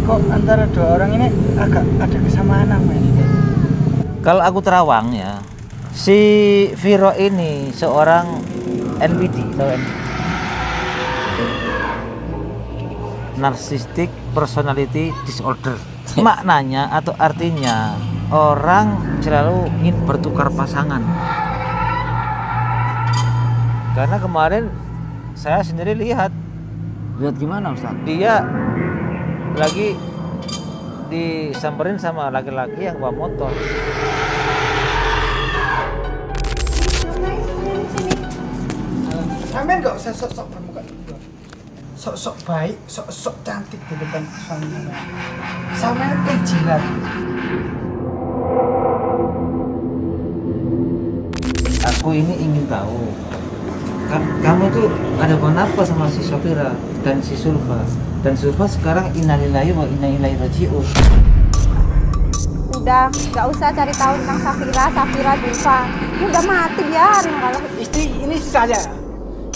kok antara dua orang ini agak ada kesamaan namanya. Kalau aku terawang ya, si Viro ini seorang NPD, tahu NPD? Narcissistic Personality Disorder. Maknanya atau artinya orang selalu ingin bertukar pasangan. Karena kemarin saya sendiri lihat gimana Ustaz? dia lagi disamperin sama laki-laki yang bawa motor. Sampean gak usah sok-sok bermuka dua. Sok-sok baik, sok-sok cantik di depan suami sampean kan jilat. Aku ini ingin tahu kamu tuh ada apa sama si Safira dan si Sulfa, dan Sulfa sekarang innalillahi wa inna ilaihi raji'un. Udah, nggak usah cari tahu tentang Safira, Dulfa. Ini udah mati, biarin. Kalau Istri ini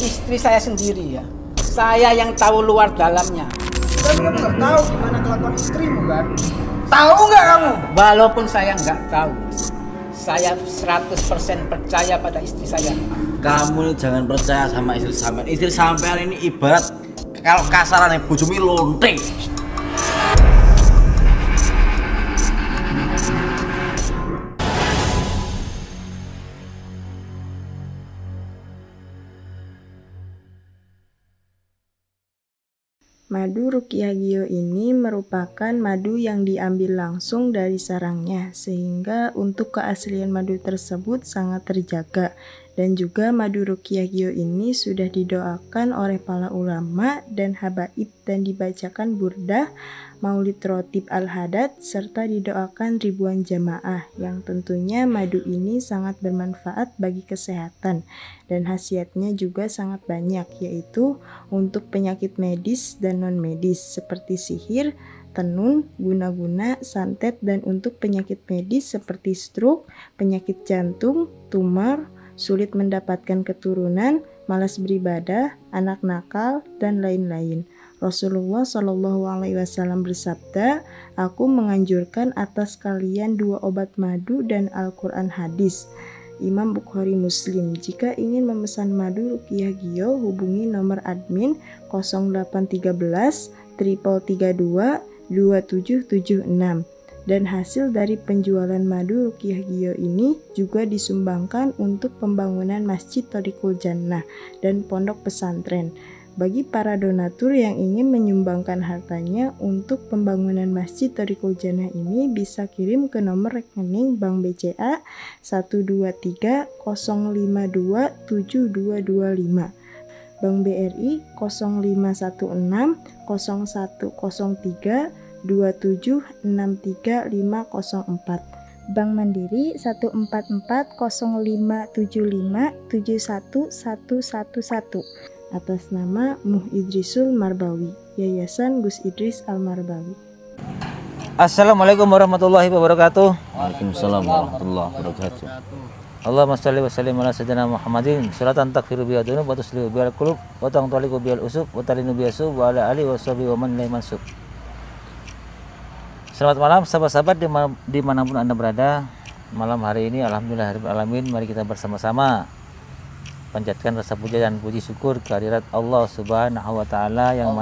istri saya sendiri ya. Saya yang tahu luar dalamnya. Tapi kamu nggak tahu gimana kelakuan istrimu kan? Tahu nggak kamu? Walaupun saya nggak tahu, saya 100% percaya pada istri saya. Kamu jangan percaya sama istri sampean. Istri sampean ini ibarat kalau kasarannya bojone lonting. Madu Ruqyah Gio ini merupakan madu yang diambil langsung dari sarangnya, sehingga untuk keaslian madu tersebut sangat terjaga. Dan juga madu Ruqyah Gio ini sudah didoakan oleh para ulama dan habaib dan dibacakan burdah, maulid rotib al-hadad, serta didoakan ribuan jamaah, yang tentunya madu ini sangat bermanfaat bagi kesehatan dan khasiatnya juga sangat banyak, yaitu untuk penyakit medis dan non medis seperti sihir, tenun, guna-guna, santet, dan untuk penyakit medis seperti stroke, penyakit jantung, tumor, sulit mendapatkan keturunan, malas beribadah, anak nakal, dan lain-lain. Rasulullah Shallallahu Alaihi Wasallam bersabda, "Aku menganjurkan atas kalian 2 obat madu dan Al-Quran hadis." Imam Bukhari Muslim. Jika ingin memesan madu Ruqyah Gio, hubungi nomor admin 0813 332 2776. Dan hasil dari penjualan madu Ruqyah Gio ini juga disumbangkan untuk pembangunan Masjid Thariqul Jannah dan pondok pesantren. Bagi para donatur yang ingin menyumbangkan hartanya untuk pembangunan Masjid Thariqul Jannah ini bisa kirim ke nomor rekening Bank BCA 123 052 7225, Bank BRI 0516 0103 2763504, Bank Mandiri 1440575711111, atas nama Muh Idrisul Marbawi, Yayasan Gus Idris Al-Marbawi. Assalamualaikum warahmatullahi wabarakatuh. Waalaikumsalam warahmatullahi wabarakatuh. Allahumma shalli wa sallim ala sayyidina Muhammadin suratan takfiru biha dunub wa tuslihu bihal qulub wa tangtaliqu bihal usub wa talinu bihasub wa ala alihi wa sahbihi wa man ilaihi mansub. Selamat malam sahabat-sahabat dimanapun Anda berada. Malam hari ini alhamdulillahirrahmanirrahim, mari kita bersama-sama panjatkan rasa puja dan puji syukur kehadirat Allah Subhanahu wa taala yang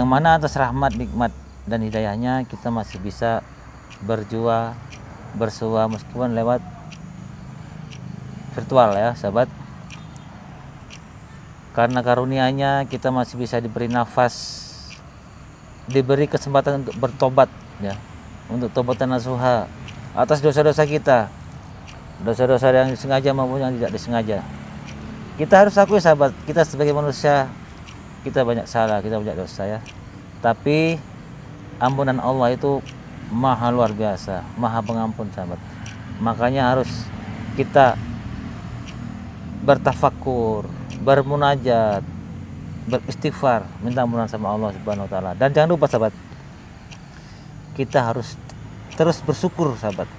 mana atas rahmat, nikmat dan hidayahnya kita masih bisa bersua meskipun lewat virtual ya sahabat. Karena karunia-Nya kita masih bisa diberi nafas, diberi kesempatan untuk bertobat ya, untuk tobatan nasuha atas dosa-dosa kita, dosa-dosa yang disengaja maupun yang tidak disengaja. Kita harus akui sahabat, kita sebagai manusia kita banyak salah, kita banyak dosa ya, tapi ampunan Allah itu maha luar biasa, maha pengampun sahabat. Makanya harus kita bertafakur, bermunajat, beristighfar, minta ampunan sama Allah Subhanahu wa taala. Dan jangan lupa sahabat, kita harus terus bersyukur sahabat.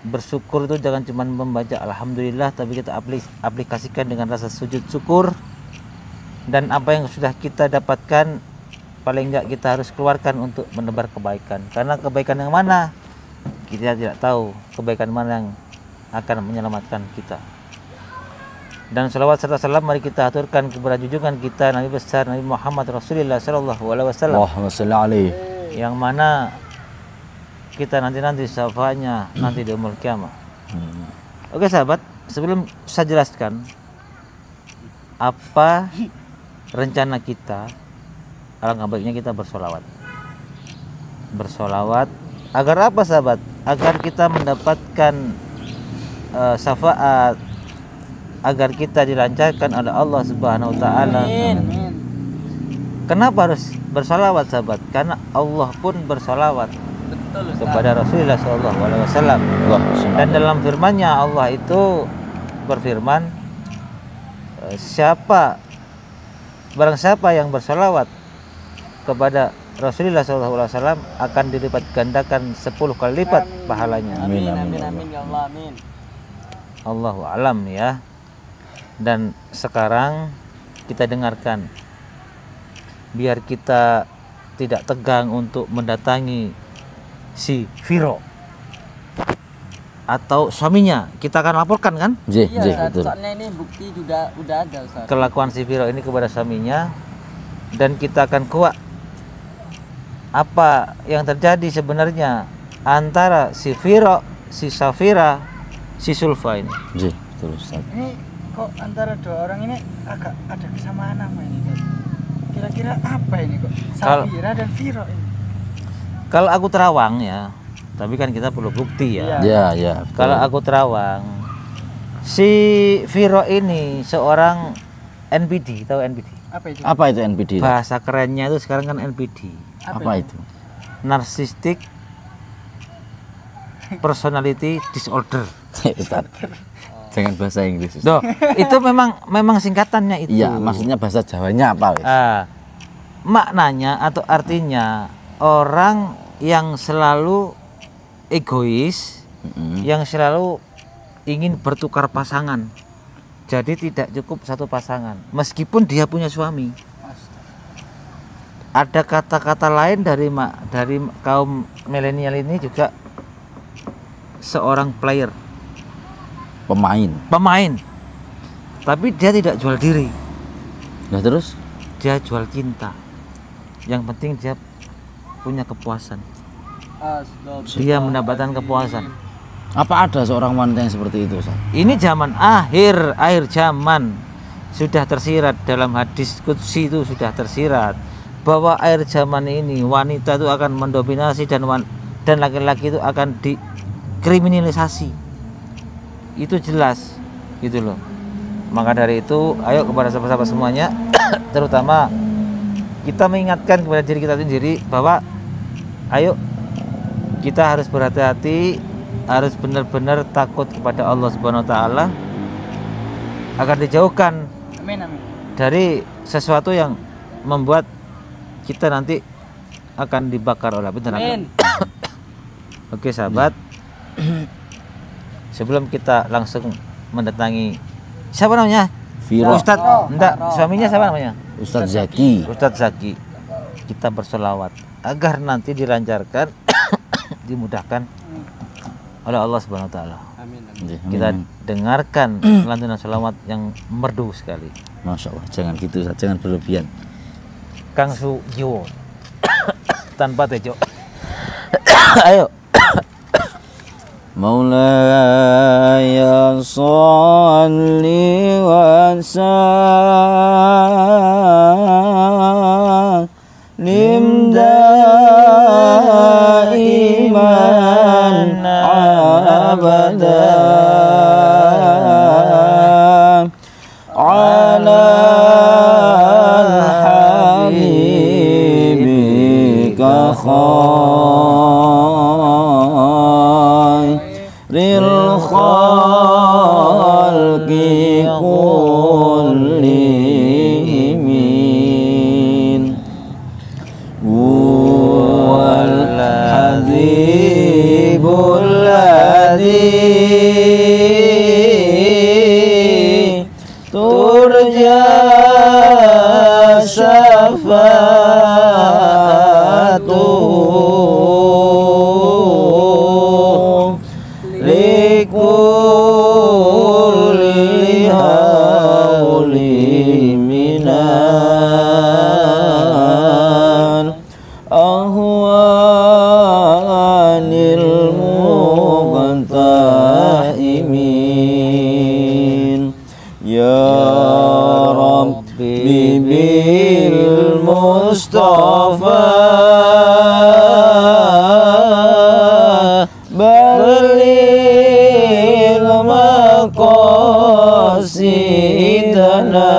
Bersyukur itu jangan cuma membaca alhamdulillah, tapi kita aplikasikan dengan rasa sujud syukur, dan apa yang sudah kita dapatkan paling enggak kita harus keluarkan untuk menebar kebaikan. Karena kebaikan yang mana kita tidak tahu, kebaikan mana yang akan menyelamatkan kita. Dan salawat serta salam mari kita aturkan kepada junjungan kita Nabi besar Nabi Muhammad Rasulullah sallallahu alaihi wasallam. Allahumma shalli alaihi. Yang mana kita nanti syafaatnya nanti di yaumul kiamah. Oke sahabat, sebelum saya jelaskan apa rencana kita, alangkah baiknya kita bersolawat. Bersolawat agar apa sahabat? Agar kita mendapatkan syafaat, agar kita dilancarkan oleh Allah Subhanahu wa taala. Kenapa harus bersolawat sahabat? Karena Allah pun bersolawat kepada Rasulullah sallallahu alaihi wasallam. Dan dalam firman-Nya Allah itu berfirman, barang siapa yang bersolawat kepada Rasulullah sallallahu alaihi wasallam akan dilipat gandakan 10 kali lipat pahalanya. Amin amin amin. Ya Allah, amin. Allahu alam ya. Dan sekarang kita dengarkan, biar kita tidak tegang untuk mendatangi si Viro atau suaminya. Kita akan laporkan kan Iya, betul. Soalnya ini bukti juga udah ada Ustaz. kelakuan si Viro ini kepada suaminya, dan kita akan kuak apa yang terjadi sebenarnya antara si Viro, si Safira, si Sulfa ini. Betul Ustaz. Ini kok antara dua orang ini agak ada kesamaan nama ini Dad. Kira-kira apa ini kok? Safira dan Viro ini. Kalau aku terawang ya, tapi kan kita perlu bukti ya. Ya. Kalau aku terawang, si Viro ini seorang NPD, tahu NPD? Apa itu? Apa itu NPD? Bahasa kerennya itu sekarang kan NPD. Apa itu? Narcissistic Personality Disorder. Ustaz. Jangan bahasa Inggris. Ustaz. Doh, itu memang singkatannya itu. Iya, maksudnya bahasa Jawanya apa, wis? Maknanya atau artinya orang yang selalu egois, yang selalu ingin bertukar pasangan. Jadi tidak cukup satu pasangan, meskipun dia punya suami. Ada kata-kata lain dari kaum milenial ini juga seorang player, pemain. Tapi dia tidak jual diri. Nah terus Dia jual cinta. Yang penting dia punya kepuasan. Dia mendapatkan kepuasan. apa ada seorang wanita yang seperti itu, Ustaz? Ini zaman akhir zaman sudah tersirat dalam hadis qudsi, itu sudah tersirat bahwa akhir zaman ini wanita itu akan mendominasi dan laki-laki itu akan dikriminalisasi. Itu jelas gitu loh. Maka dari itu ayo kepada sahabat-sahabat semuanya terutama kita mengingatkan kepada diri kita sendiri bahwa ayo kita harus berhati-hati, harus benar-benar takut kepada Allah Subhanahu wa taala agar dijauhkan dari sesuatu yang membuat kita nanti akan dibakar oleh api neraka. Oke sahabat, sebelum kita langsung mendatangi siapa namanya? Viro. Ustadz, enggak, suaminya siapa namanya? Ustadz Zaki. Ustadz Zaki. Kita bersolawat agar nanti dilancarkan, dimudahkan oleh Allah Subhanahu wa taala. Kita dengarkan lantunan selawat yang merdu sekali. Masya Allah, jangan gitu, jangan berlebihan. Kang Su Jiwo tanpa tejo. Ayo. Maulaya salli wa sallim daiman abadan ala habibika khairil khalqi kullihim wal habibul ladzi turja syafaat salatu likulli hauli minan ahwanil muqtaimin ya Rabbi bil Mustafa baligh maqasidana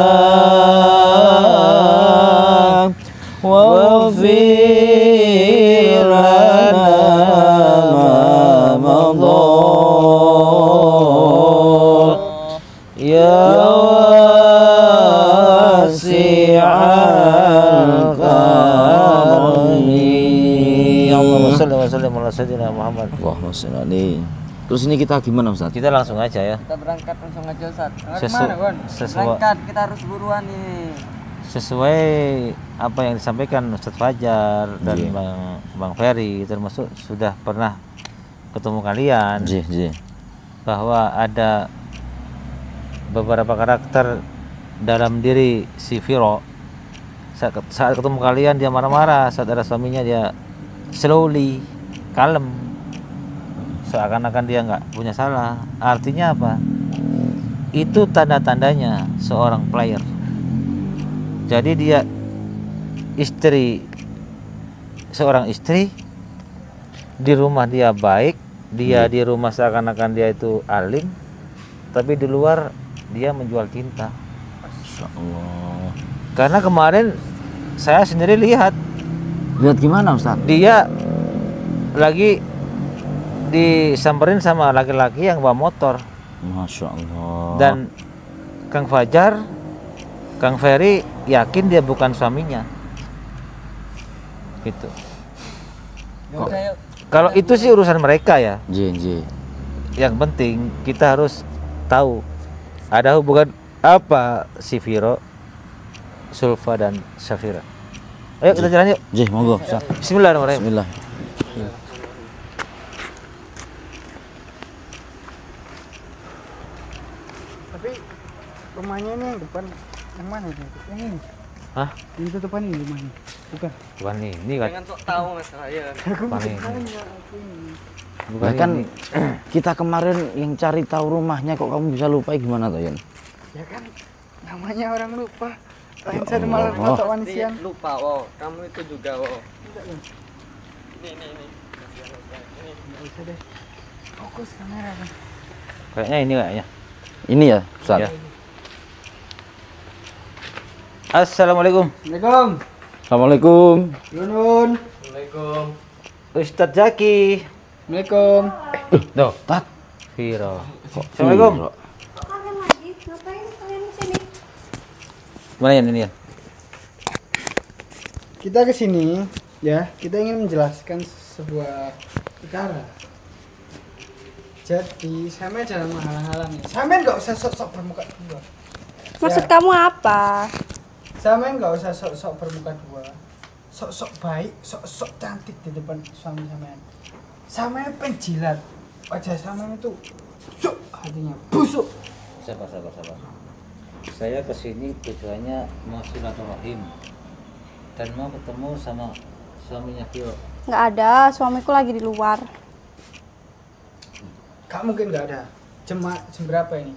waghfir lana ma madha ya wasi'al karami. Allahumma shalli wa sallim ala sayyidina Muhammad. Allahumma sholli. Terus ini kita gimana Ustaz? Kita langsung aja ya. Kita berangkat langsung aja Ustaz. Sesuai Berangkat, kita harus buruan nih. sesuai apa yang disampaikan Ustadz Fajar dan Iya. Bang Ferry, termasuk sudah pernah ketemu kalian bahwa ada beberapa karakter dalam diri si Viro. Saat ketemu kalian dia marah-marah, saat ada suaminya dia slowly kalem, seakan-akan dia nggak punya salah. Artinya apa? Itu tanda-tandanya seorang player. Jadi dia seorang istri, di rumah dia baik, dia di rumah seakan-akan dia itu alim, tapi di luar dia menjual cinta. Masya Allah. Karena kemarin saya sendiri lihat Gimana Ustaz? dia lagi disamperin sama laki-laki yang bawa motor. Masya Allah. Dan Kang Fajar, Kang Ferry yakin dia bukan suaminya. Gitu. Kalau itu sih urusan mereka ya. Yang penting kita harus tahu ada hubungan apa si Viro, Sulfa dan Safira. Ayo kita jalan yuk. Monggo. Bismillahirrahmanirrahim. Bismillah. Tapi rumahnya ini yang depan yang mana itu? Yang ini. Hah? Ini tutupan ini rumahnya. Bukan. Bukan ini kan. Jangan sok tahu Mas saya. Bukan ini. Bukan Bahkan ini. kita kemarin yang cari tahu rumahnya kok kamu bisa lupa gimana tuh Yan? Ya kan namanya orang lupa. Lain saya malah foto manusia. Lupa, wow. Kamu itu juga, wow. Ini. Enggak usah deh. Fokus kamera kan. Kayaknya ini kayaknya. Ini ya Ustaz? Ya. Assalamualaikum. Assalamualaikum. Assalamualaikum. Yunun. Assalamualaikum. Ustadz Zaki. Assalamualaikum. Tuh, Tat. Viro. Assalamualaikum. Kalian lagi ngapain kalian di sini? Mana ini ya? Kita ke sini ya, kita ingin menjelaskan sebuah perkara. Jadi, Samen jangan menghalang-halangi. Samen nggak usah sok-sok bermuka dua. Maksud Ya. kamu apa? Samen nggak usah sok-sok bermuka dua. Sok-sok baik, sok-sok cantik di depan suami Samen. Samen penjilat. Wajah Samen itu busuk, hatinya busuk. Sabar. Saya kesini tujuannya mau silaturahim dan mau ketemu sama suaminya Viro. Nggak ada, suamiku lagi di luar. Gak mungkin nggak ada. Jam berapa ini?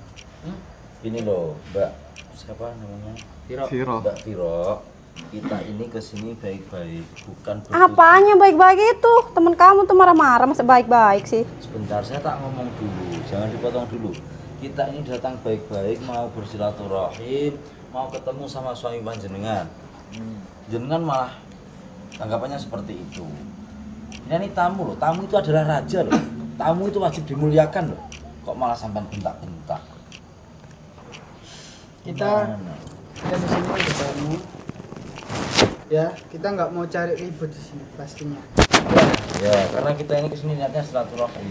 Ini loh, Mbak. Siapa namanya? Viro. Mbak Viro. Kita ini kesini baik-baik, bukan bertujuan. Apanya baik-baik itu? Temen kamu tuh marah-marah, masa baik-baik sih? Sebentar, saya tak ngomong dulu, jangan dipotong dulu. Kita ini datang baik-baik, mau bersilaturahim, mau ketemu sama suami panjenengan. Jenengan malah tanggapannya seperti itu. Ini tamu loh, tamu itu adalah raja loh. Tamu itu wajib dimuliakan loh. Kok malah sampai bentak-bentak? Kita di sini ada tamu. Ya, kita nggak mau cari ribut di sini pastinya. Ya, karena kita ini kesini niatnya silaturahim,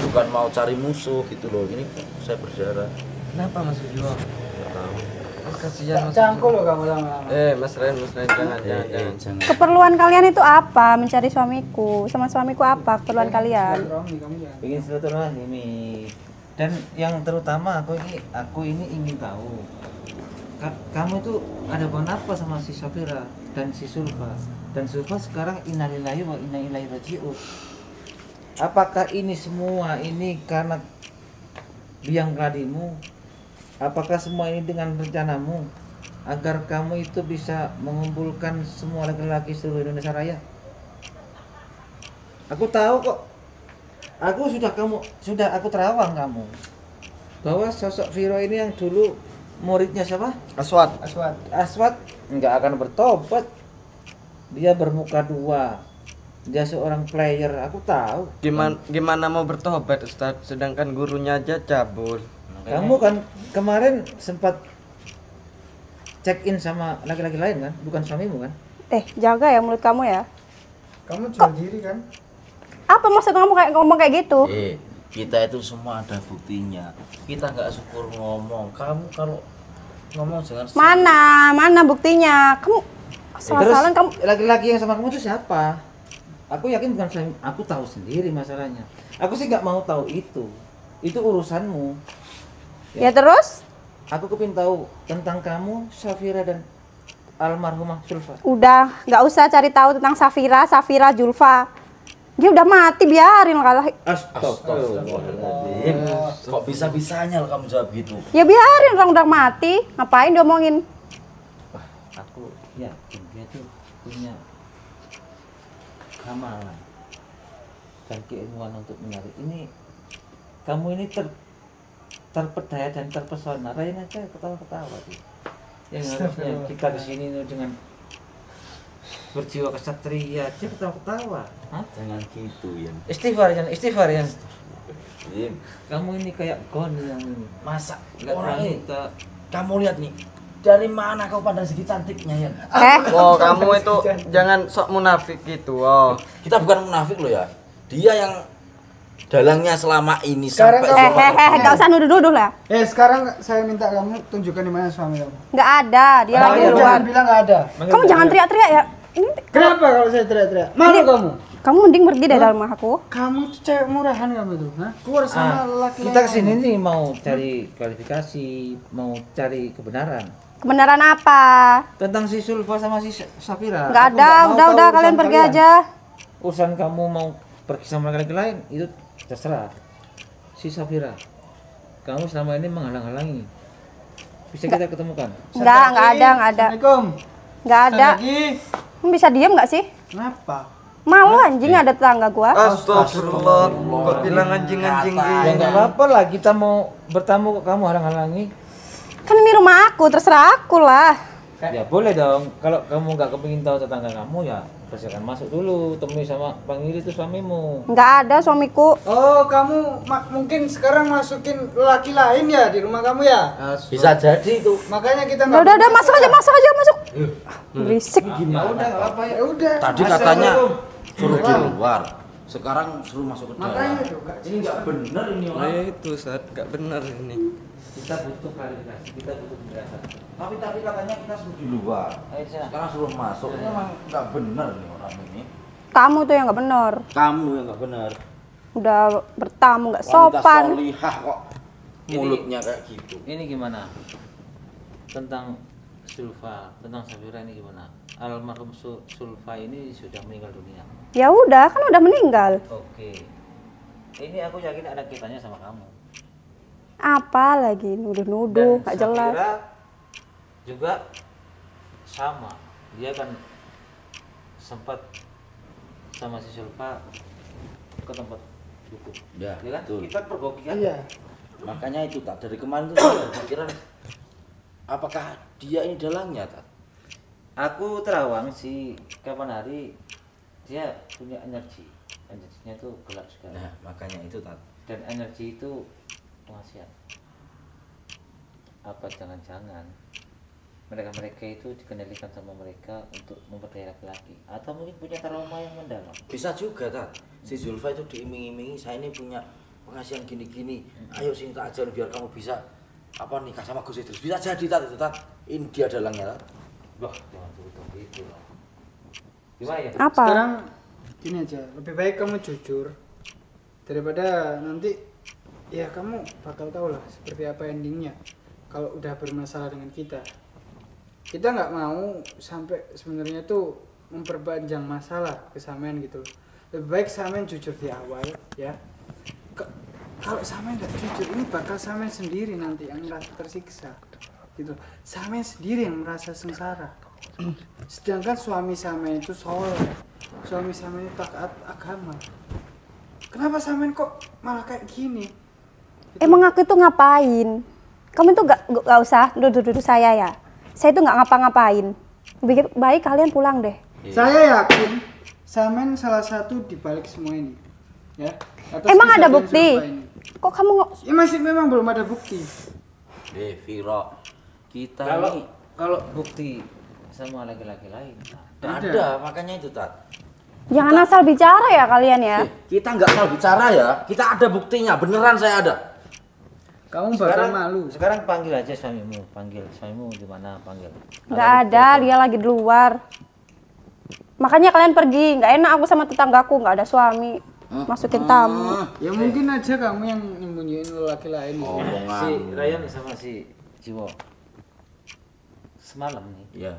bukan mau cari musuh gitu loh. Ini saya berdarah. Kenapa Mas Ujo? Nggak tahu. kasihan Mas. Cangkul loh kamu lama-lama. Mas Ren, jangan. Jangan. Keperluan kalian itu apa? Mencari suamiku. Sama suamiku apa keperluan kalian? Silaturahmi, kamu jangan. Ingin silaturahmi. Dan yang terutama aku ini ingin tahu kamu itu ada hubungan apa sama si Safira dan si Sulfa? Dan Sulfa sekarang innalillahi wa inna ilaihi raji'un. Apakah ini semua ini karena biang keladimu? Apakah semua ini dengan rencanamu agar kamu itu bisa mengumpulkan semua laki-laki seluruh Indonesia Raya? Aku tahu kok. Aku terawang kamu bahwa sosok Viro ini yang dulu muridnya siapa? Aswad. Aswad nggak akan bertobat. Dia bermuka dua. Dia seorang player, aku tahu. Gimana mau bertobat Ustaz, sedangkan gurunya aja cabul. Kamu kan kemarin sempat check in sama laki-laki lain kan, bukan suamimu kan? Jaga ya mulut kamu ya. Kamu jual diri kan? Apa maksud kamu ngomong kayak gitu? Kita itu semua ada buktinya. Kita nggak syukur ngomong. Kamu kalau ngomong jangan. Mana buktinya? Kamu salah-salah kamu. Laki-laki yang sama kamu itu siapa? Aku yakin bukan suami. Aku tahu sendiri masalahnya. Aku sih nggak mau tahu itu. Itu urusanmu. Ya terus? Aku kepin tahu tentang kamu, Safira dan almarhumah Zulfa. Udah, nggak usah cari tahu tentang Safira, Julfa. Dia udah mati, biarin kalah. Astagfirullahaladzim. Kok bisa-bisanya kamu jawab gitu? Ya biarin, orang udah mati. Ngapain diomongin? Wah, aku yakin dia tuh punya amalan dan keilmuan untuk mencari. Ini kamu ini terpedaya dan terpesona. Rain aja ketawa-ketawa tuh. Yang harusnya kita kesini dengan berjiwa kesatria, dia ketawa-ketawa. Jangan gitu ya. Istighfar ya. Im, Kamu ini kayak gon yang masa nggak orang berani ini? Kamu lihat nih, dari mana kau pandang segi cantiknya ya? Oh, kamu itu jangan sok munafik gitu. Oh. Kita bukan munafik loh ya. Dia yang dalangnya selama ini Sekarang sampai Nggak usah nuduh-nuduh lah. Sekarang saya minta kamu tunjukkan di mana suami kamu. Nggak ada, dia lagi di Kamu luar. jangan bilang nggak ada. Kamu jangan teriak-teriak ya. Ini Kenapa kalau saya teriak-teriak? Malu kamu? kamu mending pergi dari dalam rumah aku. Kamu tuh cewek murahan kamu tuh, hah? Keluar sama laki-laki. Kita kesini nih mau cari klarifikasi, mau cari kebenaran Kebenaran apa? tentang si Sulfa sama si Safira. Nggak Aku ada, nggak mau udah tahu kalian urusan pergi kalian. aja. Urusan kamu mau pergi sama laki-laki lain itu terserah. Si Safira, kamu selama ini menghalang-halangi. Bisa kita ketemukan. Nggak ada. Assalamualaikum. Nggak ada. Lagi. Bisa diem nggak sih? Kenapa? Malu anjing ada tetangga gua. Astagfirullah, kok bilang anjing-anjing Ya nggak apa-apa lah, kita mau bertamu kok kamu halang-halangi. Kan ini rumah aku, terserah aku lah. Ya boleh dong, kalau kamu nggak kepingin tahu tetangga kamu ya persilakan masuk dulu, temui sama panggil itu suamimu. Nggak ada suamiku. Oh, kamu mungkin sekarang masukin laki lain ya di rumah kamu ya? bisa jadi itu. Makanya kita nggak. Udah, masuk aja, masuk. Berisik. Ya udah, nggak apa ya udah. Tadi katanya suruh di luar. Sekarang suruh masuk ke dalam. Makanya itu, Kak. Ini nggak bener ini Nah, orang. itu saat gak benar ini. Kita butuh klarifikasi, kita butuh penjelasan. Tapi katanya kita suruh di luar. Ayo sana. Sekarang suruh masuk. Ini memang nggak bener nih orang ini. Kamu tuh yang nggak benar. Kamu yang nggak bener. Udah bertamu nggak Wanita sopan. solihah kok mulutnya kayak gitu. Ini gimana? Tentang Sulfa, tentang Safira ini gimana? Almarhum Sulfa ini sudah meninggal dunia. Ya udah, kan udah meninggal. Oke. Ini aku yakin ada kaitannya sama kamu. Apa lagi nuduh-nuduh, nggak jelas. Safira juga sama. Dia kan sempat sama si Sulfa ke tempat dukun. Ya, Ya kan? betul. Kita pergoki kan? Iya. Makanya itu tak dari kemarin tuh saya berpikiran apakah dia ini dalangnya tak? Aku terawang sih kapan hari dia punya energinya tuh gelap sekali. Nah, makanya itu tak. Dan energi itu pengasihan. Apa jangan-jangan mereka itu dikendalikan sama mereka untuk memperdaya laki-laki, atau mungkin punya trauma yang mendalam. Bisa juga tak. Si Zulfa itu diiming-imingi saya ini punya pengasihan gini-gini. Ayo sini tak ajarin biar kamu bisa apa nikah sama Gus Idris. Bisa jadi tak itu tak. Ini dia dalangnya. Loh, jangan begitu loh. Gimana ya? Apa? Sekarang gini aja, lebih baik kamu jujur daripada nanti ya kamu bakal tahu lah seperti apa endingnya kalau udah bermasalah dengan kita. Kita nggak mau sampai sebenarnya tuh memperpanjang masalah ke sampean gitu. Lebih baik sampean jujur di awal ya. Kalau sampean nggak jujur ini bakal sampean sendiri nanti yang merasa tersiksa gitu. Sampean sendiri yang merasa sengsara. Sedangkan suami sampean itu soleh, suami sampean itu taat agama. Kenapa sampean kok malah kayak gini? Emang aku itu ngapain? Kamu itu gak usah duduk-duduk saya ya. Saya itu nggak ngapa-ngapain. Lebih baik kalian pulang deh. Saya yakin sampean salah satu di balik semua ini. Ya. Atas Emang ada kejadian bukti? serupa ini. Kok kamu Ya masih memang belum ada bukti. Viro, kita Kalau ini kalau bukti sama laki-laki lain. ada, makanya itu Tat. jangan asal bicara ya kalian ya. Kita nggak mau bicara ya, kita ada buktinya, beneran saya ada. Kamu bakal malu. Sekarang panggil aja suamimu, di mana panggil. Nggak ada, dia lagi di luar. Makanya kalian pergi. Nggak enak aku sama tetanggaku, nggak ada suami. Masukin tamu. Ya mungkin aja kamu yang nyembunyiin lelaki lain. Oh, Si omongan. Ryan sama si Jiwo semalam nih Ya.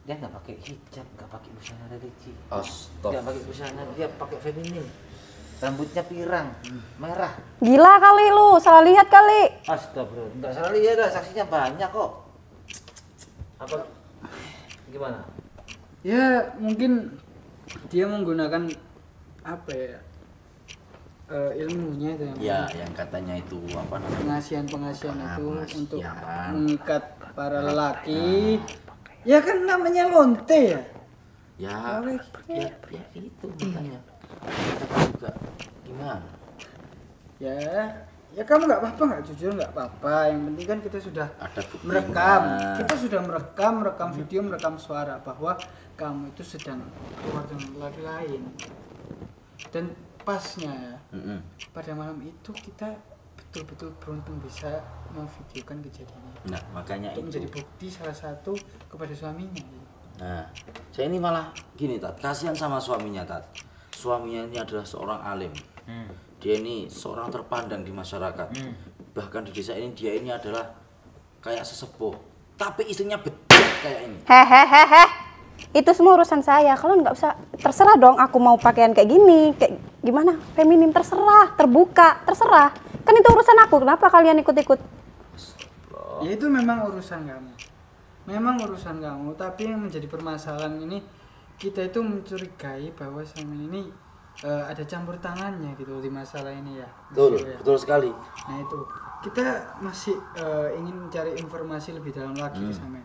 dia nggak pakai hijab, nggak pakai busana religi, nggak Astaga. pakai busana, dia pakai feminin, rambutnya pirang merah. Gila kali lu, salah lihat kali. Astagfirullah, nggak salah lihat, ada saksinya banyak kok. Apa gimana? Ya mungkin dia menggunakan apa ya, ilmunya itu Ya, yang katanya itu apa namanya? pengasihan itu untuk Pengasihan. mengikat para lelaki. Ya kan namanya lonte ya. Ya, ya itu katanya. Kita juga gimana? Ya kamu nggak apa-apa, nggak jujur nggak apa-apa. Yang penting kan kita sudah Ada buktinya. merekam, kita sudah merekam video, merekam suara bahwa kamu itu sedang keluar dengan lelaki lain. Dan pasnya ya, Mm-mm. pada malam itu kita betul-betul beruntung bisa memvideokan kejadiannya Nah, makanya untuk itu. menjadi bukti salah satu kepada suaminya. Nah, saya ini malah gini Tat, kasihan sama suaminya Tat. Suaminya ini adalah seorang alim. Dia ini seorang terpandang di masyarakat. Bahkan di desa ini dia ini adalah kayak sesepuh. Tapi istrinya bejat kayak ini. Hehehehe. Itu semua urusan saya. Kalian nggak usah, terserah dong aku mau pakaian kayak gini, kayak gimana, feminim, terserah, terbuka, terserah. Kan itu urusan aku, kenapa kalian ikut-ikut? Ya itu memang urusan kamu. Memang urusan kamu, tapi yang menjadi permasalahan ini kita itu mencurigai bahwa sama ini ada campur tangannya gitu di masalah ini ya. Betul, Mas Yo, ya. betul sekali. Nah itu kita masih ingin mencari informasi lebih dalam lagi ke sampean.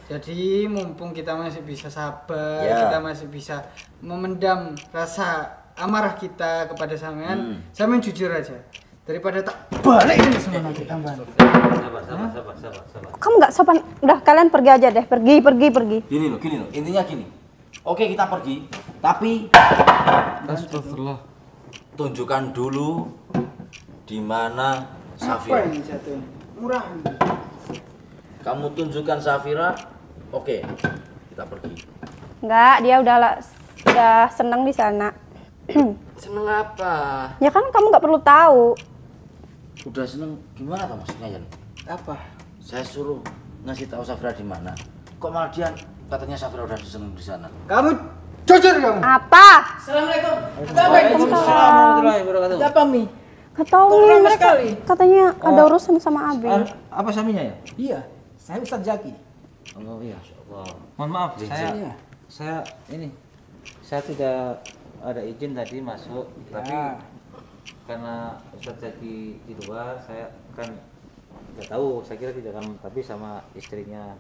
Jadi mumpung kita masih bisa sabar, Ya. kita masih bisa memendam rasa amarah kita kepada sampean, sampean jujur aja. Daripada tak balik ini semua nanti tambahan. Sabar. Kamu nggak sopan. Udah kalian pergi aja deh, pergi. Gini loh, intinya gini. Oke, kita pergi, tapi Astagfirullah. tunjukkan dulu di mana Apa Safira. ini jatuh? Murah ini. Kamu tunjukkan Safira. Oke, kita pergi. Nggak, dia udah seneng di sana. Seneng apa? Ya kan kamu nggak perlu tahu. Udah seneng gimana tuh maksudnya Yan? Apa? Saya suruh ngasih tahu Safira di mana. Kok malah dia katanya Safira udah seneng di sana. Kamu jujur kamu. Apa? Assalamualaikum. Waalaikumsalam warahmatullahi wabarakatuh. Apa Mi? Nggak tahu Kok nih, lama mereka sekali? katanya ada urusan sama Abi. Apa suaminya ya? Iya, saya Ustadz Jaki. Oh iya. Mohon maaf, Iya. saya tidak ada izin tadi masuk, tapi karena Ustadz Zaki di luar, saya kan nggak tahu. Saya kira tidak akan, tapi sama istrinya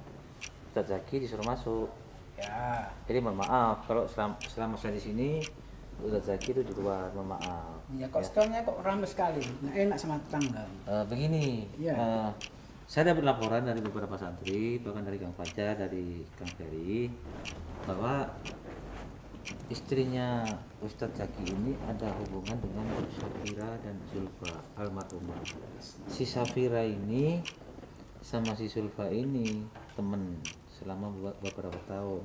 Ustadz Zaki disuruh masuk. Ya. Jadi mohon maaf kalau selama saya di sini, Ustadz Zaki itu di luar. Mohon maaf. Ya kok stolnya kok ramai sekali. Nggak enak sama tetangga. Begini, Iya. saya dapat laporan dari beberapa santri, bahkan dari Kang Fajar, dari Kang Ferry, bahwa istrinya Ustadz Zaki ini ada hubungan dengan Safira dan Zulfa almarhumah. Si Safira ini sama si Zulfa ini teman selama beberapa tahun,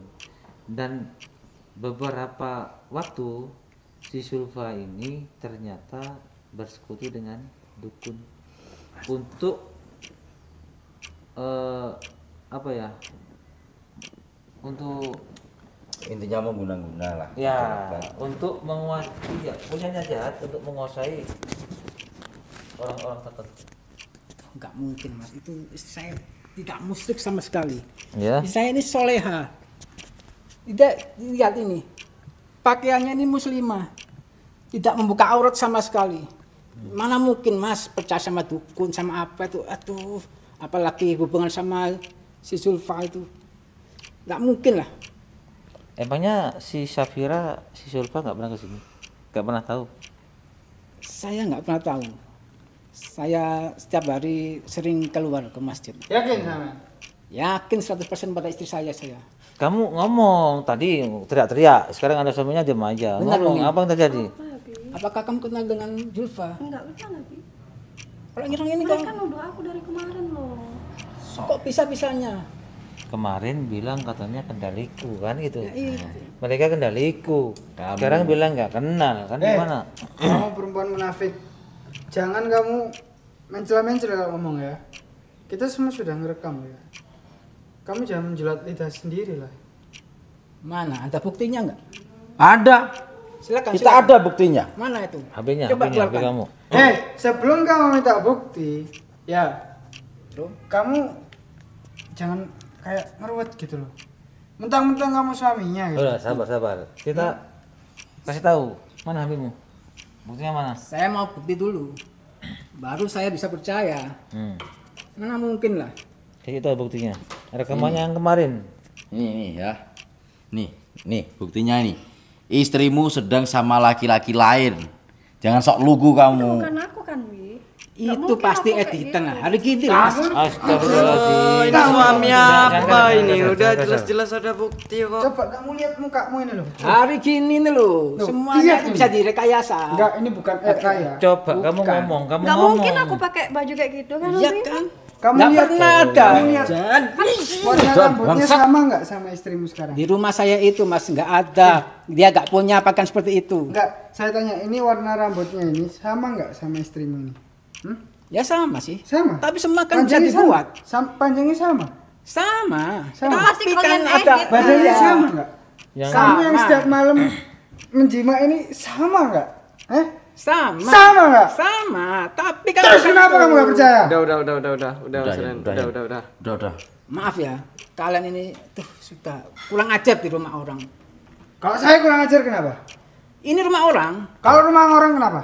dan beberapa waktu si Sulfa ini ternyata bersekutu dengan dukun untuk apa ya, untuk Intinya mengguna-guna lah. ya untuk menguasai, ya, punya jahat untuk menguasai orang-orang tertentu. Enggak mungkin mas, itu istri saya tidak musyrik sama sekali. Ya. Istri saya ini soleha. Tidak, lihat ini, pakaiannya ini muslimah, tidak membuka aurat sama sekali. Mana mungkin mas percaya sama dukun sama apa itu, aduh, apalagi hubungan sama si Sulfa itu, nggak mungkin lah. Emangnya si Syafira, si Sulfa nggak pernah kesini? Nggak pernah tahu? Saya nggak pernah tahu. Saya setiap hari sering keluar ke masjid. Yakin sama? Yakin 100% pada istri saya. Kamu ngomong tadi teriak-teriak, sekarang ada suaminya diam aja. Benar, Ngomong Umi. apa yang terjadi? Apakah kamu kenal dengan Julfa? Enggak pernah Nabi. Orang ini Mereka kan nuduh aku dari kemarin loh. kok bisa-bisanya? Kemarin bilang katanya kendaliku kan gitu. Ya, iya. Mereka kendaliku. Sekarang bilang nggak kenal kan gimana? Kamu perempuan munafik. Jangan kamu mencela-mencela kalau ngomong ya. Kita semua sudah ngerekam ya. Kamu jangan menjilat lidah sendiri lah. Mana? Ada buktinya nggak? Ada. Silakan. Kita silakan. ada buktinya. Mana itu? HP-nya, Coba HP keluarkan. kamu. Sebelum kamu minta bukti, ya Terus? kamu jangan kayak ngeruwet gitu loh. Mentang-mentang kamu suaminya gitu. Udah sabar. Kita kasih tahu mana HP-mu. Buktinya mana? Saya mau bukti dulu. Baru saya bisa percaya. Mana mungkin lah. Kasih tahu buktinya. Rekamannya yang kemarin. Nih ya. Nih buktinya ini. Istrimu sedang sama laki-laki lain. Jangan sok lugu kamu. Bukan aku kan, Wi. Nggak Itu mungkin pasti aku kayak editan gitu. lah. Hari gini lah. Mas. Astagfirullahaladzim. Ini suami apa ini? Jangan, Udah jangan. jelas-jelas ada bukti kok. Coba kamu lihat mukamu ini loh. Hari gini nih loh. Loh, Semuanya iya itu ini. bisa direkayasa. Enggak, ini bukan kaya. Coba kamu Bukan. ngomong, kamu Nggak ngomong. mungkin aku pakai baju kayak gitu kan, Iya Wi? kan? Kamu Nggak lihat, pernah ada. kamu lihat. Jangan. Warna rambutnya sama nggak sama istrimu sekarang? Di rumah saya itu mas nggak ada. Dia nggak punya pakaian seperti itu. Enggak, saya tanya, ini warna rambutnya ini sama nggak sama istrimu ini? Ya sama sih. Sama. Tapi semua kan bisa Panjangnya dibuat. Panjangnya sama. Sama. Sama. Pasti Tapi kan kalian ada. edit. Badannya Iya. sama nggak? Yang Kamu yang Sama. setiap malam menjima ini sama nggak? Sama. Sama nggak? Sama. Tapi kan Terus kenapa kamu nggak percaya? Udah, Udah, Seren. ya, Udah. Maaf ya. Kalian ini tuh sudah kurang ajar di rumah orang. Kalau saya kurang ajar kenapa? Ini rumah orang. Kalau rumah orang kenapa?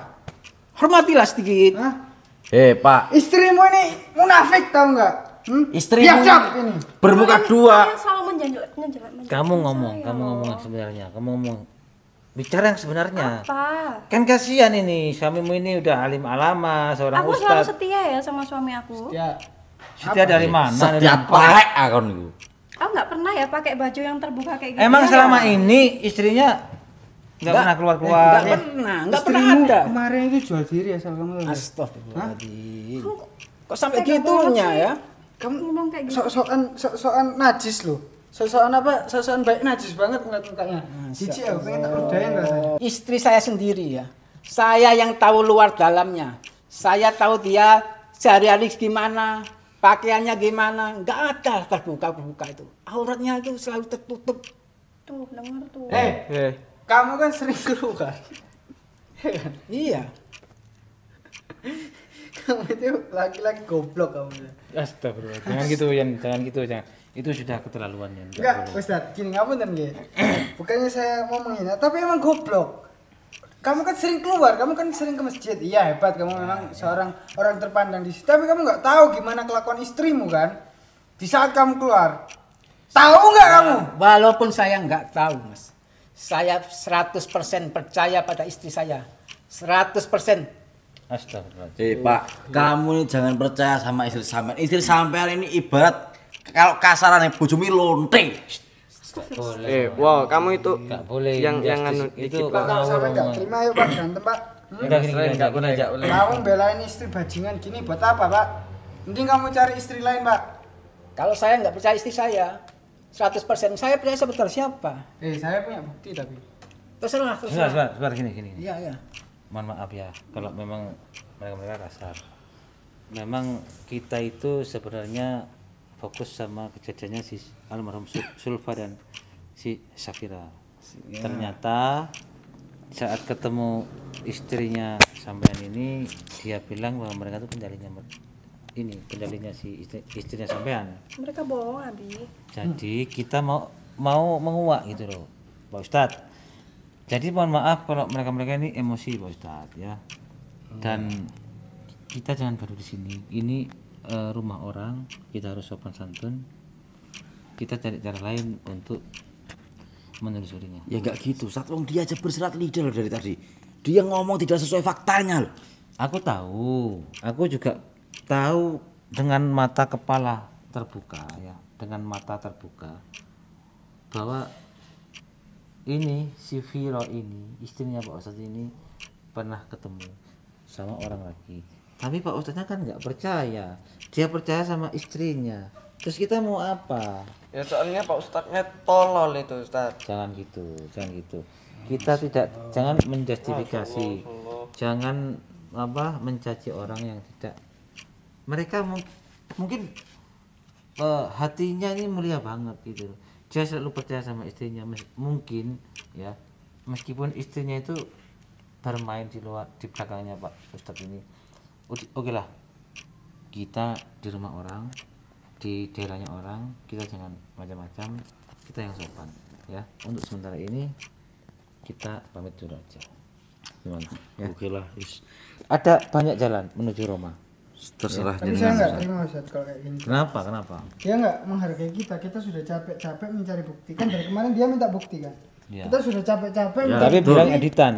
Hormatilah sedikit. Hah? Pak. Istrimu ini munafik tahu nggak? Istrimu Biadab ini. bermuka dua. Kalian selalu menjanjikan. kamu ngomong yang sebenarnya. Kamu ngomong. Bicara yang sebenarnya. Apa? Kan kasihan ini, suamimu ini udah alim alama, seorang Aku selalu ustadz. setia ya sama suami aku. Ya. Setia dari mana? Setiap paek akon itu. Aku nggak pernah ya pakai baju yang terbuka kayak gitu. Emang Ya, selama ini istrinya nggak pernah keluar-keluar. Nggak pernah. Nggak pernah Istrimu ada. kemarin itu jual diri asal kamu tahu nggak? Astagfirullahaladzim. Kok sampai Tega gitunya banget sih. ya? Kamu ngomong kayak gitu. sok-sokan najis loh. Sok-sokan apa? Sok-sokan baik najis banget ngeliat mukanya. Jijik aku pengen tak ludahin rasanya. Istri saya sendiri ya. Saya yang tahu luar dalamnya. Saya tahu dia sehari-hari gimana, pakaiannya gimana. Nggak ada terbuka-buka itu. Auratnya itu selalu tertutup. Tuh, denger tuh. Kamu kan sering keluar. Iya. Kamu itu laki-laki goblok kamu. Astagfirullah. Jangan gitu. Itu sudah keterlaluan ya. Enggak, Ustaz, gini ngapunten nggih. Bukannya saya mau menghina, tapi emang goblok. Kamu kan sering keluar, kamu kan sering ke masjid. Iya, hebat kamu memang seorang orang terpandang di situ. Tapi kamu nggak tahu gimana kelakuan istrimu kan? Di saat kamu keluar. Tahu nggak kamu? Walaupun saya nggak tahu, Mas. Saya 100% percaya pada istri saya. 100%. Astagfirullah. Pak, kamu ini jangan percaya sama istri sampean. Istri sampean ini ibarat kalau kasarannya bojomu lonte. Wow, kamu itu Nggak boleh. yang injustice. anu itu dikit, Pak, Pak. kalau sampai nggak terima ayo Pak, berantem Pak. Enggak gini aja. Kamu belain istri bajingan gini buat apa Pak? Mending kamu cari istri lain Pak. Kalau saya nggak percaya istri saya 100%, saya percaya sebentar siapa? Saya punya bukti tapi. Terserah. Sebentar, gini. Iya. Mohon maaf ya, kalau memang mereka kasar. Memang kita itu sebenarnya fokus sama kejadiannya si almarhum Sulfa dan si Syafira. Ternyata saat ketemu istrinya sampean ini, dia bilang bahwa mereka itu penjalinya si istrinya sampean. Mereka bohong, Abi. Jadi kita mau menguak gitu loh, Pak Ustadz. Jadi mohon maaf kalau mereka ini emosi, Pak Ustadz ya. Dan kita jangan baru di sini. Ini rumah orang, kita harus sopan santun. Kita cari cara lain untuk menelusurinya. Ya enggak gitu, Ustaz. Wong dia aja berserat lidah loh dari tadi. Dia ngomong tidak sesuai faktanya loh. Aku tahu, aku juga tahu dengan mata kepala terbuka ya, dengan mata terbuka bahwa ini si Viro ini, istrinya Pak Ustadz ini pernah ketemu sama orang lagi. Tapi Pak Ustadznya kan nggak percaya, dia percaya sama istrinya. Terus kita mau apa? Ya soalnya Pak Ustadznya tolol itu Ustadz. Jangan gitu. Kita jangan menjustifikasi, jangan mencaci orang yang tidak. Mereka mungkin hatinya ini mulia banget gitu. Dia selalu percaya sama istrinya, mungkin ya, meskipun istrinya itu bermain di belakangnya Pak Ustadz ini. Oke lah, kita di rumah orang, di daerahnya orang, kita jangan macam-macam, kita yang sopan ya. Untuk sementara ini kita pamit dulu aja. Gimana? Ya. Oke lah, Ada banyak jalan menuju Roma. terserah Tapi saya nggak terima Ustaz kalau kayak gini. Kenapa? Dia nggak menghargai kita. Kita sudah capek-capek mencari bukti. Kan dari kemarin dia minta bukti kan. Iya. Kita sudah capek-capek. Ya, mencari tapi bukti. bilang editan.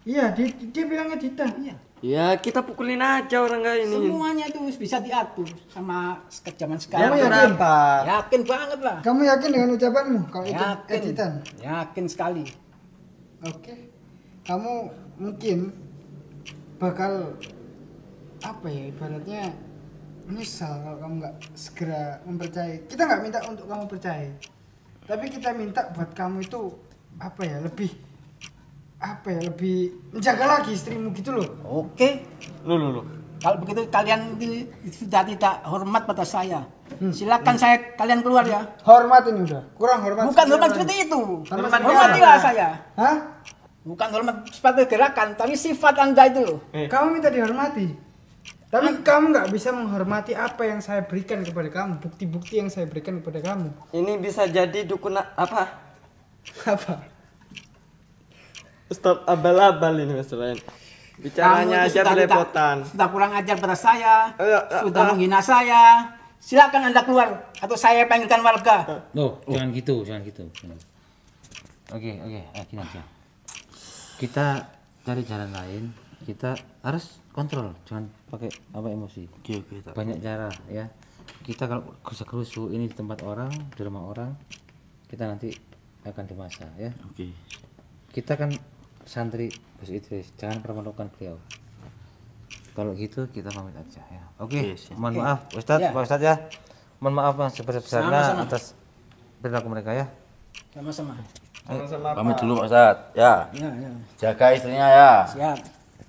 Iya, dia bilang editan. Iya. Ya kita pukulin aja orang kayak ini. Semuanya itu bisa diatur sama zaman Ya sekarang. yakin? kenapa? Yakin banget lah. Kamu yakin dengan ucapanmu kalau itu Yakin. editan? Yakin sekali. Oke. Kamu mungkin bakal ibaratnya menyesal kalau kamu nggak segera mempercayai. Kita nggak minta untuk kamu percaya, tapi kita minta buat kamu itu lebih menjaga lagi istrimu gitu loh. Oke. Lu. Kalau begitu kalian sudah tidak hormat pada saya. Silakan kalian keluar ya. Hormat ini udah kurang hormat. Bukan hormat seperti itu. apa? Hormatilah saya. Hah? Bukan hormat seperti gerakan, tapi sifat Anda itu loh. Kamu minta dihormati, tapi kamu nggak bisa menghormati apa yang saya berikan kepada kamu, bukti-bukti yang saya berikan kepada kamu. Ini bisa jadi dukun apa? Apa? Stop abal-abal ini Mas Ren. Bicaranya Kamu itu aja sudah belepotan. sudah kurang ajar pada saya, sudah ah. menghina saya. Silakan Anda keluar atau saya panggilkan warga. Jangan gitu. Oke, gini aja. Kita cari jalan lain. Kita harus kontrol, jangan pakai emosi. Oke. Banyak cara ya. Kita kalau kerusuh ini di tempat orang, di rumah orang, kita nanti akan dimasa ya. Oke. Kita kan santri Gus Idris, jangan permalukan beliau. Kalau gitu kita pamit aja ya. Oke. Mohon maaf Ustadz, Pak Ustadz ya. Mohon maaf yang sebesar-besarnya atas perilaku mereka ya. Sama-sama. Pamit dulu Pak Ustadz. Ya. Ya. Jaga istrinya ya. Siap.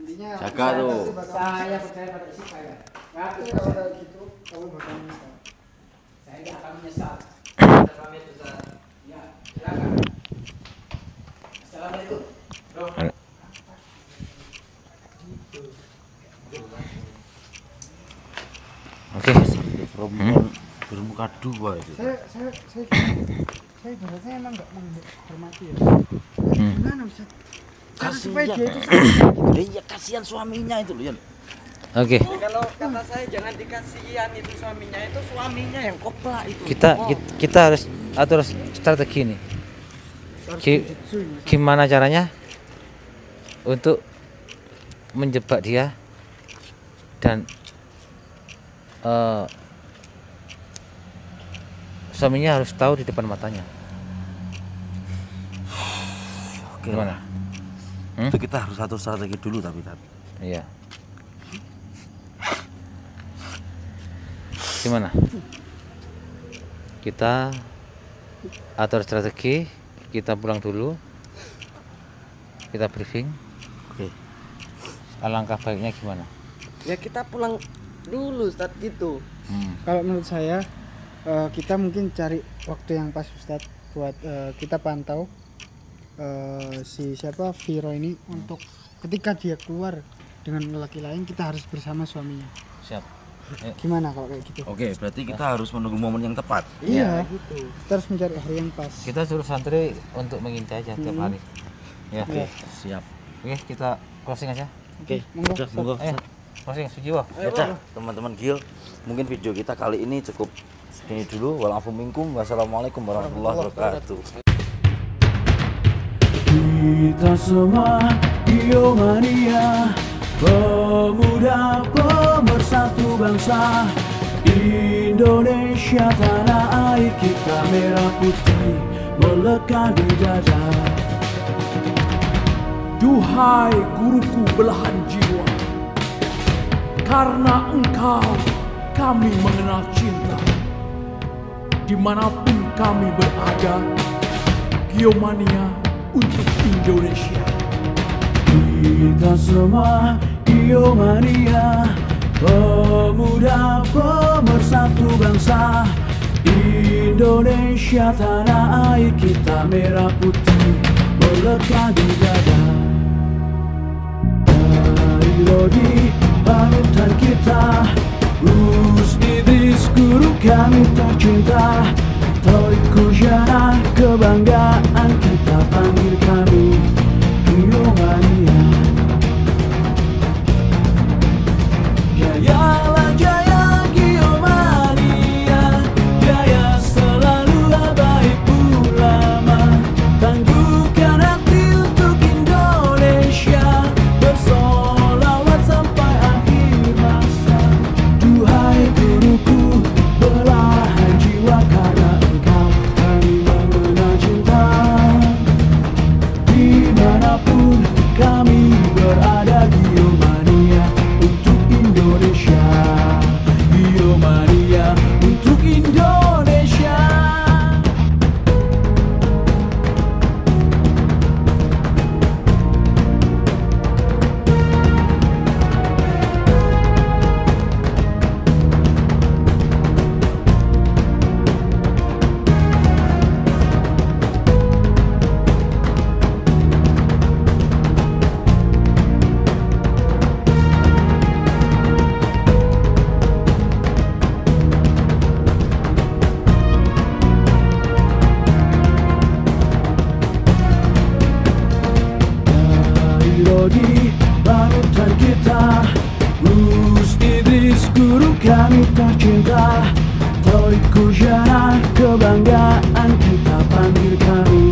Intinya Jaga tuh. Saya percaya pada istri saya. Tapi kalau udah gitu, kamu bakal menyesal. Saya tidak akan menyesal. Ya, silakan. Assalamualaikum. Oke. Perempuan bermuka dua itu. Saya ibaratnya emang nggak menghormati ya. Gimana Ustaz? Karena supaya dia itu Iya kasihan suaminya itu loh ya. Oke. Kalau kata saya jangan dikasihan itu suaminya yang koplak itu. Kita harus atur strategi nih. Gimana caranya untuk menjebak dia dan suaminya harus tahu di depan matanya. Oke. Gimana? Itu kita harus atur strategi dulu tapi. Iya. Gimana? kita atur strategi, kita pulang dulu, kita briefing. Oke. Alangkah baiknya gimana? Ya kita pulang dulu Ustaz gitu. Kalau menurut saya kita mungkin cari waktu yang pas Ustadz buat kita pantau si siapa Viro ini untuk ketika dia keluar dengan lelaki lain kita harus bersama suaminya. Siap. Gimana kalau kayak gitu? Oke, berarti kita harus menunggu momen yang tepat. Iya, gitu. Kita harus mencari hari yang pas. Kita suruh santri untuk mengintai aja tiap hari. Ya. Oke, siap. Oke, kita closing aja. Oke, Monggo. udah, monggo. Ayo, closing Sujiwo. Ya dah, teman-teman Gil, mungkin video kita kali ini cukup segini dulu. Walafu minkum, wassalamualaikum warahmatullahi wabarakatuh. Kita semua Biomania, pemuda pemersatu bangsa. Indonesia tanah air kita, merah putih melekat di dada. Duhai guruku belahan jiwa, karena engkau kami mengenal cinta. Dimanapun kami berada, Biomania untuk Indonesia. Kita semua Biomania, pemuda pemersatu bangsa. Indonesia tanah air kita, merah putih melekat di dada. Dari Lodi panutan kita, Gus Idris guru kami tercinta. Torik Kujana kebanggaan kita, panggil kami Biomania. Jayalah jaya Biomania, jaya selalu baik ulama. Tangguhkan hati untuk Indonesia, bersolawat sampai akhir masa. Duhai guruku belahan jiwa, karena engkau kami mengenal cinta. Dimanapun kami berada, Biomania untuk Indonesia. Biomania untuk Indonesia. Dari Lodi panutan kita, Gus Idris guru kami tercinta. Torik Kujana kebanggaan kita, panggil kami